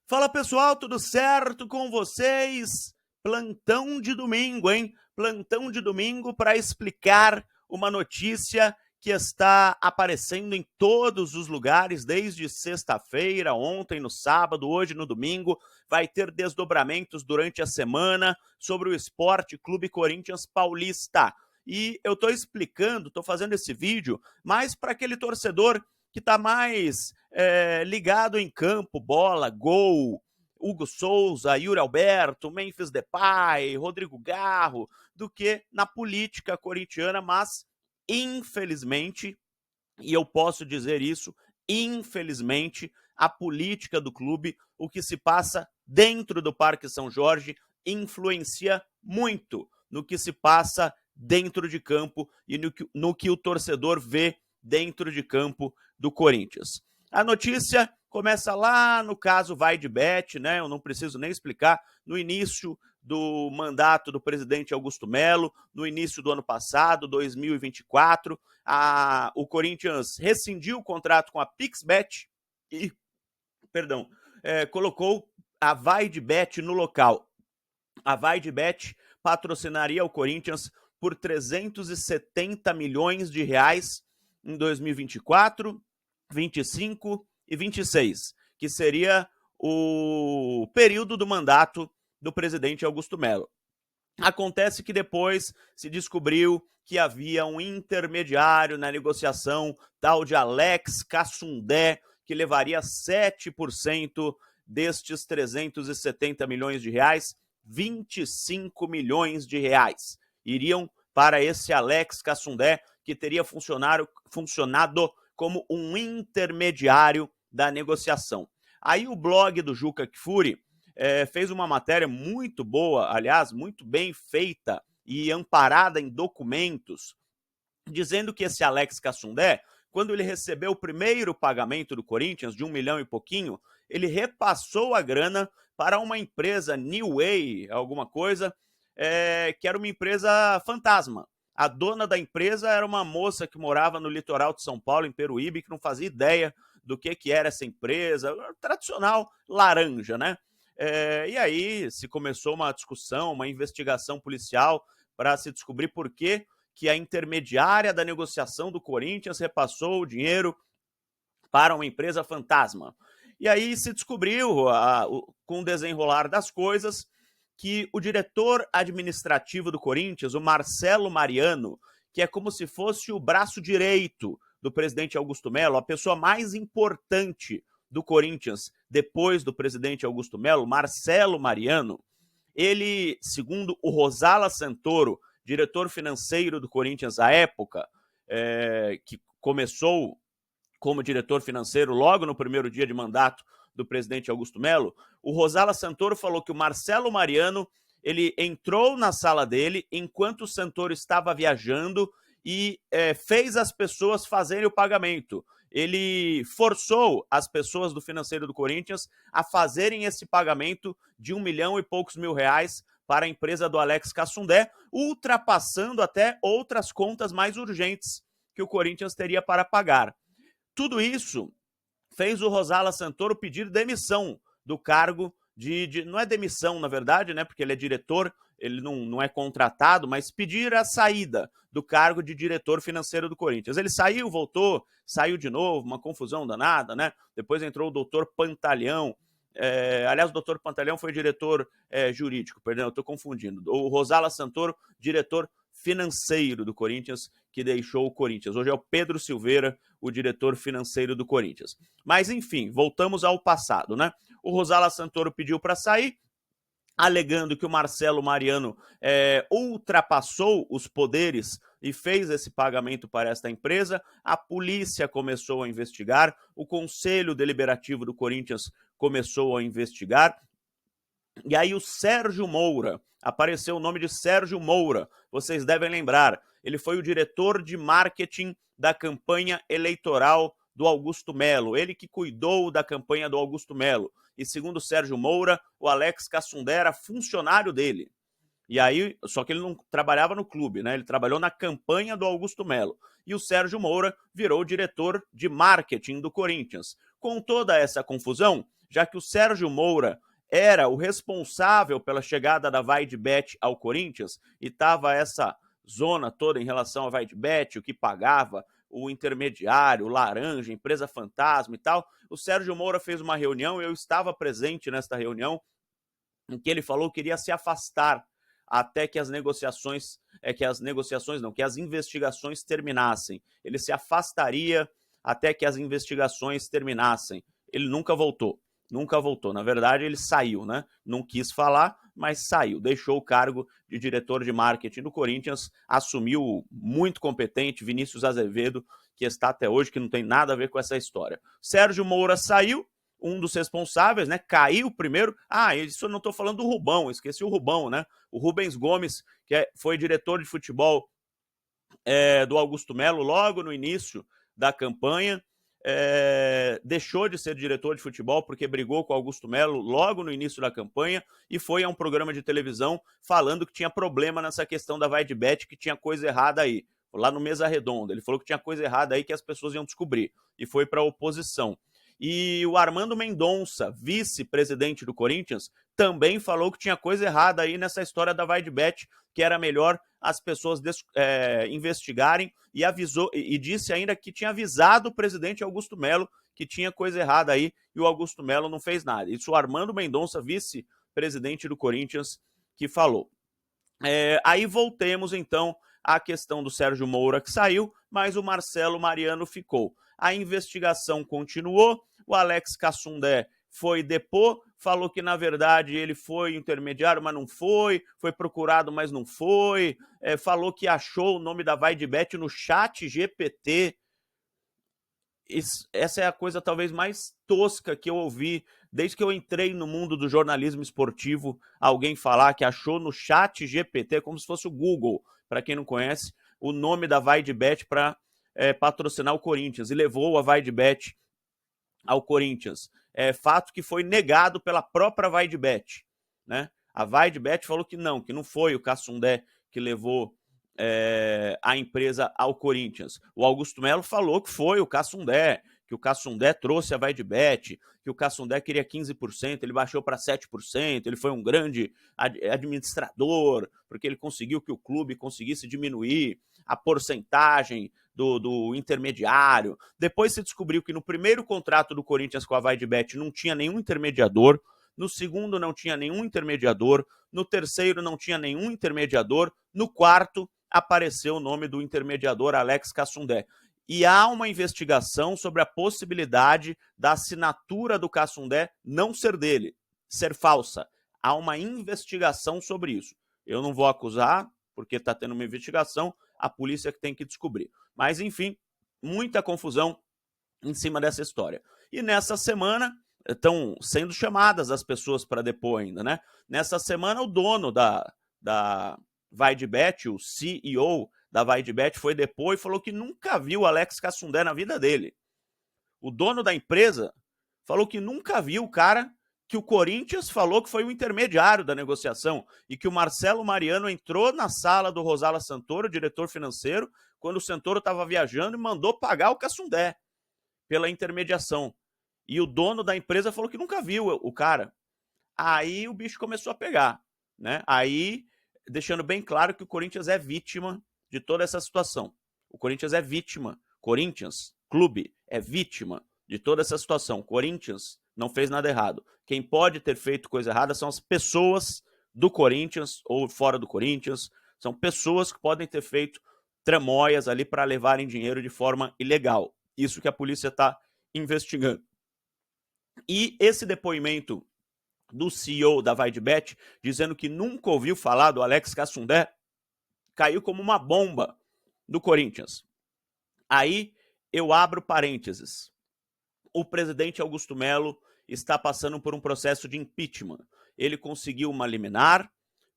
Fala pessoal, tudo certo com vocês? Plantão de domingo, hein? Plantão de domingo para explicar uma notícia que está aparecendo em todos os lugares, desde sexta-feira, ontem, no sábado, hoje no domingo. Vai ter desdobramentos durante a semana sobre o Esporte Clube Corinthians Paulista. E eu estou explicando, estou fazendo esse vídeo mais para aquele torcedor que está mais ligado em campo, bola, gol, Hugo Souza, Yuri Alberto, Memphis Depay, Rodrigo Garro, do que na política corintiana, mas infelizmente, e eu posso dizer isso, infelizmente, a política do clube, o que se passa dentro do Parque São Jorge, influencia muito no que se passa dentro de campo e no que o torcedor vê dentro de campo do Corinthians. A notícia começa lá no caso Vaidbet, né? Eu não preciso nem explicar, no início do mandato do presidente Augusto Melo, no início do ano passado, 2024, o Corinthians rescindiu o contrato com a Pixbet e, colocou a Vaidbet no local. A Vaidbet patrocinaria o Corinthians por 370 milhões de reais em 2024, 25 e 26, que seria o período do mandato do presidente Augusto Melo. Acontece que depois se descobriu que havia um intermediário na negociação, tal de Alex Cassundé, que levaria 7% destes 370 milhões de reais, 25 milhões de reais iriam para esse Alex Cassundé, que teria funcionado como um intermediário da negociação. Aí o blog do Juca Kfouri fez uma matéria muito boa, aliás, muito bem feita e amparada em documentos, dizendo que esse Alex Cassundé, quando ele recebeu o primeiro pagamento do Corinthians, de 1 milhão e pouquinho, ele repassou a grana para uma empresa, New Way, alguma coisa, que era uma empresa fantasma. A dona da empresa era uma moça que morava no litoral de São Paulo, em Peruíbe, que não fazia ideia do que era essa empresa, tradicional laranja, né? E aí se começou uma discussão, uma investigação policial para se descobrir por que a intermediária da negociação do Corinthians repassou o dinheiro para uma empresa fantasma. E aí se descobriu, com o desenrolar das coisas, que o diretor administrativo do Corinthians, o Marcelo Mariano, que é como se fosse o braço direito do presidente Augusto Melo, a pessoa mais importante do Corinthians depois do presidente Augusto Melo, Marcelo Mariano, ele, segundo o Rosala Santoro, diretor financeiro do Corinthians à época, que começou como diretor financeiro logo no primeiro dia de mandato do presidente Augusto Melo, o Rosala Santoro falou que o Marcelo Mariano, ele entrou na sala dele enquanto o Santoro estava viajando e fez as pessoas fazerem o pagamento. Ele forçou as pessoas do financeiro do Corinthians a fazerem esse pagamento de 1 milhão e poucos mil reais para a empresa do Alex Cassundé, ultrapassando até outras contas mais urgentes que o Corinthians teria para pagar. Tudo isso fez o Rosala Santoro pedir demissão do cargo não é demissão, na verdade, né? Porque ele é diretor, ele não é contratado, mas pedir a saída do cargo de diretor financeiro do Corinthians. Ele saiu, voltou, saiu de novo, uma confusão danada, né? Depois entrou o doutor Pantaleão. Aliás, o doutor Pantaleão foi diretor jurídico, perdão, eu estou confundindo. O Rosala Santoro, diretor financeiro do Corinthians, que deixou o Corinthians. Hoje é o Pedro Silveira, o diretor financeiro do Corinthians. Mas, enfim, voltamos ao passado, né? O Rosala Santoro pediu para sair, alegando que o Marcelo Mariano ultrapassou os poderes e fez esse pagamento para esta empresa. A polícia começou a investigar, o Conselho Deliberativo do Corinthians começou a investigar, e aí o Sérgio Moura, apareceu o nome de Sérgio Moura, vocês devem lembrar, ele foi o diretor de marketing da campanha eleitoral do Augusto Melo, ele que cuidou da campanha do Augusto Melo. E segundo o Sérgio Moura, o Alex Cassundé era funcionário dele. E aí, só que ele não trabalhava no clube, né? Ele trabalhou na campanha do Augusto Melo. E o Sérgio Moura virou diretor de marketing do Corinthians. Com toda essa confusão, já que o Sérgio Moura era o responsável pela chegada da VaidBet ao Corinthians e estava essa zona toda em relação à VaidBet, o que pagava, o intermediário, o laranja, empresa fantasma e tal. O Sérgio Moura fez uma reunião, eu estava presente nesta reunião, em que ele falou que iria se afastar até que as negociações, que as investigações terminassem. Ele se afastaria até que as investigações terminassem. Ele nunca voltou. Na verdade, ele saiu, né? Não quis falar, mas saiu. Deixou o cargo de diretor de marketing do Corinthians, assumiu muito competente Vinícius Azevedo, que está até hoje, que não tem nada a ver com essa história. Sérgio Moura saiu, um dos responsáveis, né? Caiu primeiro. Isso eu não estou falando do Rubão, esqueci o Rubão, né? O Rubens Gomes, que foi diretor de futebol do Augusto Melo logo no início da campanha, deixou de ser diretor de futebol porque brigou com o Augusto Melo logo no início da campanha e foi a um programa de televisão falando que tinha problema nessa questão da VaidBet, que tinha coisa errada aí. Lá no Mesa Redonda, ele falou que tinha coisa errada aí que as pessoas iam descobrir e foi para a oposição. E o Armando Mendonça, vice-presidente do Corinthians, também falou que tinha coisa errada aí nessa história da VaidBet, que era melhor as pessoas investigarem, e avisou e disse ainda que tinha avisado o presidente Augusto Melo que tinha coisa errada aí, e o Augusto Melo não fez nada. Isso o Armando Mendonça, vice-presidente do Corinthians, que falou. Aí voltemos então à questão do Sérgio Moura, que saiu, mas o Marcelo Mariano ficou. A investigação continuou, o Alex Cassundé foi depor, falou que na verdade ele foi intermediário, mas não foi procurado, mas não foi, falou que achou o nome da VaidBet no chat GPT. Essa é a coisa talvez mais tosca que eu ouvi desde que eu entrei no mundo do jornalismo esportivo, alguém falar que achou no chat GPT, como se fosse o Google, para quem não conhece, o nome da VaidBet para patrocinar o Corinthians, e levou a VaidBet ao Corinthians. Fato que foi negado pela própria VaidBet, né? A VaidBet falou que não foi o Cassundé que levou a empresa ao Corinthians. O Augusto Melo falou que foi o Cassundé, que o Cassundé trouxe a VaidBet, que o Cassundé queria 15%, ele baixou para 7%, ele foi um grande administrador, porque ele conseguiu que o clube conseguisse diminuir a porcentagem do intermediário. Depois se descobriu que no primeiro contrato do Corinthians com a VaidBet não tinha nenhum intermediador, no segundo não tinha nenhum intermediador, no terceiro não tinha nenhum intermediador, no quarto apareceu o nome do intermediador Alex Cassundé. E há uma investigação sobre a possibilidade da assinatura do Cassundé não ser dele, ser falsa. Há uma investigação sobre isso. Eu não vou acusar, porque está tendo uma investigação, a polícia que tem que descobrir. Mas, enfim, muita confusão em cima dessa história. E nessa semana estão sendo chamadas as pessoas para depor ainda, né? Nessa semana, o dono da VaidBet, o CEO da VaidBet, foi depor e falou que nunca viu o Alex Cassundé na vida dele. O dono da empresa falou que nunca viu o cara, que o Corinthians falou que foi o intermediário da negociação e que o Marcelo Mariano entrou na sala do Rosala Santoro, diretor financeiro, quando o Santoro estava viajando e mandou pagar o Cassundé pela intermediação. E o dono da empresa falou que nunca viu o cara. Aí o bicho começou a pegar, né? Aí, deixando bem claro que o Corinthians é vítima de toda essa situação. O Corinthians é vítima. Corinthians, clube, é vítima de toda essa situação. Corinthians não fez nada errado. Quem pode ter feito coisa errada são as pessoas do Corinthians ou fora do Corinthians. São pessoas que podem ter feito tramóias ali para levarem dinheiro de forma ilegal. Isso que a polícia está investigando. E esse depoimento do CEO da VaidBet, dizendo que nunca ouviu falar do Alex Cassundé, caiu como uma bomba do Corinthians. Aí eu abro parênteses. O presidente Augusto Melo está passando por um processo de impeachment. Ele conseguiu uma liminar,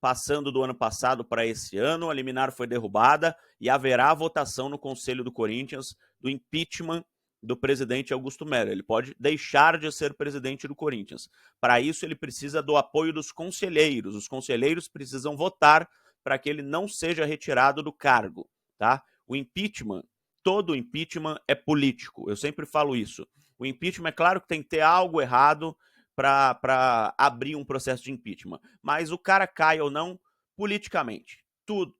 passando do ano passado para esse ano, a liminar foi derrubada e haverá votação no Conselho do Corinthians do impeachment do presidente Augusto Melo. Ele pode deixar de ser presidente do Corinthians. Para isso, ele precisa do apoio dos conselheiros. Os conselheiros precisam votar para que ele não seja retirado do cargo, tá? O impeachment, todo impeachment é político. Eu sempre falo isso. O impeachment, é claro que tem que ter algo errado, para abrir um processo de impeachment. Mas o cara cai ou não politicamente.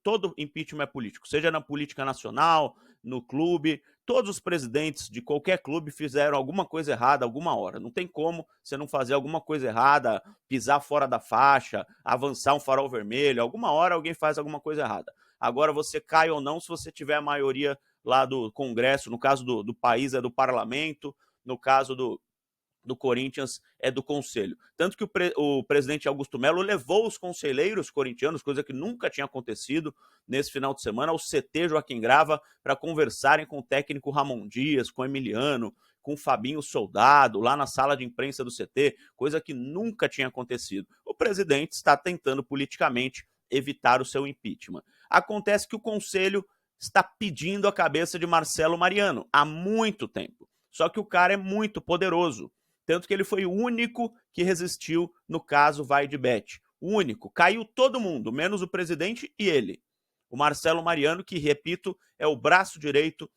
Todo impeachment é político, seja na política nacional, no clube. Todos os presidentes de qualquer clube fizeram alguma coisa errada alguma hora. Não tem como você não fazer alguma coisa errada, pisar fora da faixa, avançar um farol vermelho. Alguma hora alguém faz alguma coisa errada. Agora você cai ou não se você tiver a maioria lá do Congresso, no caso do país é do parlamento, no caso do Corinthians é do Conselho. Tanto que o presidente Augusto Melo levou os conselheiros corintianos, coisa que nunca tinha acontecido nesse final de semana, ao CT Joaquim Grava, para conversarem com o técnico Ramon Dias, com o Emiliano, com o Fabinho Soldado, lá na sala de imprensa do CT, coisa que nunca tinha acontecido. O presidente está tentando politicamente evitar o seu impeachment. Acontece que o Conselho está pedindo a cabeça de Marcelo Mariano há muito tempo. Só que o cara é muito poderoso. Tanto que ele foi o único que resistiu no caso Vai de Bet. O único. Caiu todo mundo, menos o presidente e ele. O Marcelo Mariano, que, repito, é o braço direito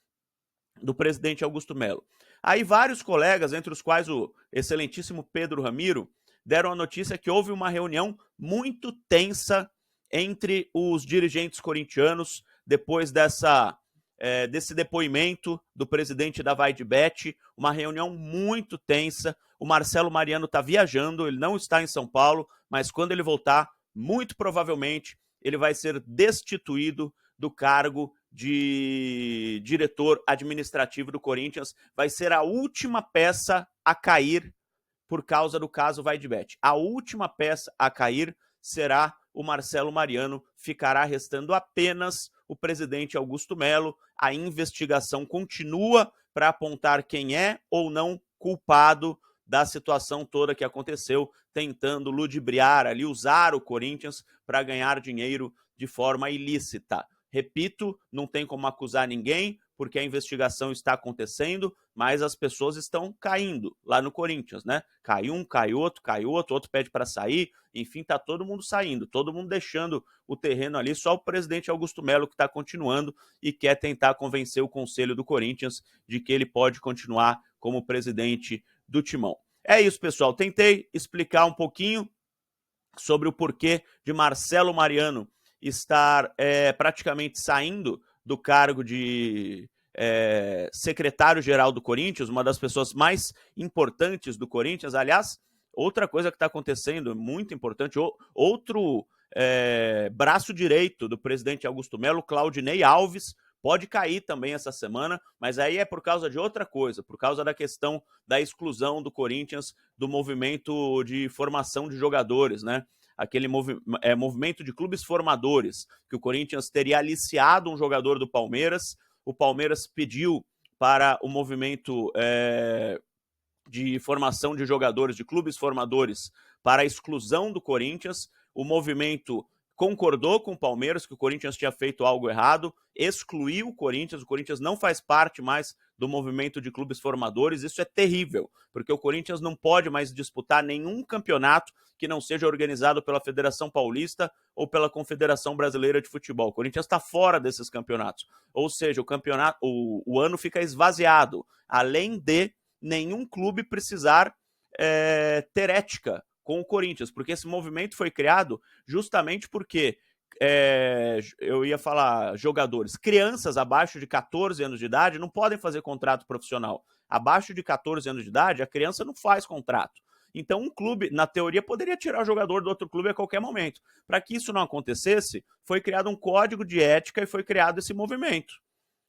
do presidente Augusto Melo. Aí vários colegas, entre os quais o excelentíssimo Pedro Ramiro, deram a notícia que houve uma reunião muito tensa entre os dirigentes corintianos depois desse depoimento do presidente da Vai de Bet, uma reunião muito tensa. O Marcelo Mariano está viajando, ele não está em São Paulo, mas quando ele voltar, muito provavelmente ele vai ser destituído do cargo de diretor administrativo do Corinthians. Vai ser a última peça a cair por causa do caso Vai de Bet. A última peça a cair será o Marcelo Mariano, ficará restando apenas o presidente Augusto Melo. A investigação continua para apontar quem é ou não culpado da situação toda que aconteceu, tentando ludibriar ali, usar o Corinthians para ganhar dinheiro de forma ilícita. Repito, não tem como acusar ninguém, porque a investigação está acontecendo, mas as pessoas estão caindo lá no Corinthians, né? Cai um, cai outro, outro pede para sair, enfim, tá todo mundo saindo, todo mundo deixando o terreno ali, só o presidente Augusto Melo que está continuando e quer tentar convencer o Conselho do Corinthians de que ele pode continuar como presidente do Timão. É isso, pessoal. Tentei explicar um pouquinho sobre o porquê de Marcelo Mariano estar praticamente saindo do cargo de secretário-geral do Corinthians, uma das pessoas mais importantes do Corinthians. Aliás, outra coisa que está acontecendo, muito importante, outro braço direito do presidente Augusto Melo, Claudinei Alves, pode cair também essa semana, mas aí é por causa de outra coisa, por causa da questão da exclusão do Corinthians do movimento de formação de jogadores, né? Aquele movimento de clubes formadores, que o Corinthians teria aliciado um jogador do Palmeiras, o Palmeiras pediu para o movimento de formação de jogadores, de clubes formadores, para a exclusão do Corinthians, o movimento concordou com o Palmeiras que o Corinthians tinha feito algo errado, excluiu o Corinthians não faz parte mais do movimento de clubes formadores. Isso é terrível, porque o Corinthians não pode mais disputar nenhum campeonato que não seja organizado pela Federação Paulista ou pela Confederação Brasileira de Futebol. O Corinthians está fora desses campeonatos, ou seja, o ano fica esvaziado, além de nenhum clube precisar ter ética com o Corinthians, porque esse movimento foi criado justamente porque eu ia falar jogadores, crianças abaixo de 14 anos de idade não podem fazer contrato profissional. Abaixo de 14 anos de idade, a criança não faz contrato. Então, um clube, na teoria, poderia tirar o jogador do outro clube a qualquer momento. Para que isso não acontecesse, foi criado um código de ética e foi criado esse movimento.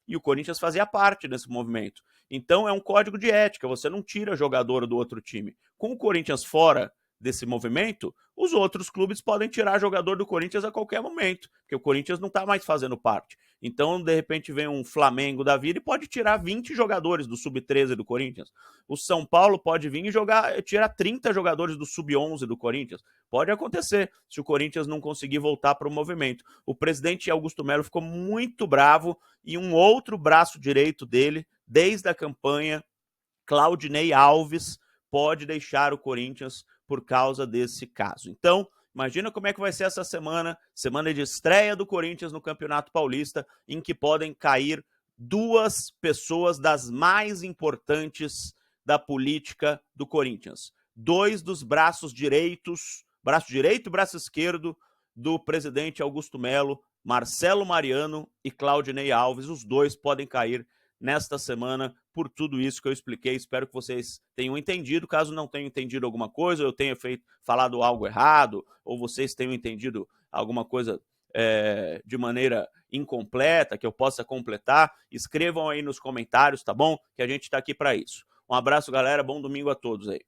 E o Corinthians fazia parte desse movimento. Então, é um código de ética, você não tira jogador do outro time. Com o Corinthians fora desse movimento, os outros clubes podem tirar jogador do Corinthians a qualquer momento, porque o Corinthians não está mais fazendo parte. Então, de repente, vem um Flamengo da vida e pode tirar 20 jogadores do Sub-13 do Corinthians. O São Paulo pode vir e tirar 30 jogadores do Sub-11 do Corinthians. Pode acontecer, se o Corinthians não conseguir voltar para o movimento. O presidente Augusto Melo ficou muito bravo e um outro braço direito dele, desde a campanha, Claudinei Alves, pode deixar o Corinthians por causa desse caso. Então, imagina como é que vai ser essa semana de estreia do Corinthians no Campeonato Paulista, em que podem cair duas pessoas das mais importantes da política do Corinthians. dois dos braços direitos, braço direito e braço esquerdo do presidente Augusto Melo, Marcelo Mariano e Claudinei Alves. Os dois podem cair nesta semana por tudo isso que eu expliquei. Espero que vocês tenham entendido. Caso não tenham entendido alguma coisa, eu tenha falado algo errado, ou vocês tenham entendido alguma coisa de maneira incompleta, que eu possa completar, escrevam aí nos comentários, tá bom? Que a gente tá aqui para isso. Um abraço, galera. Bom domingo a todos aí.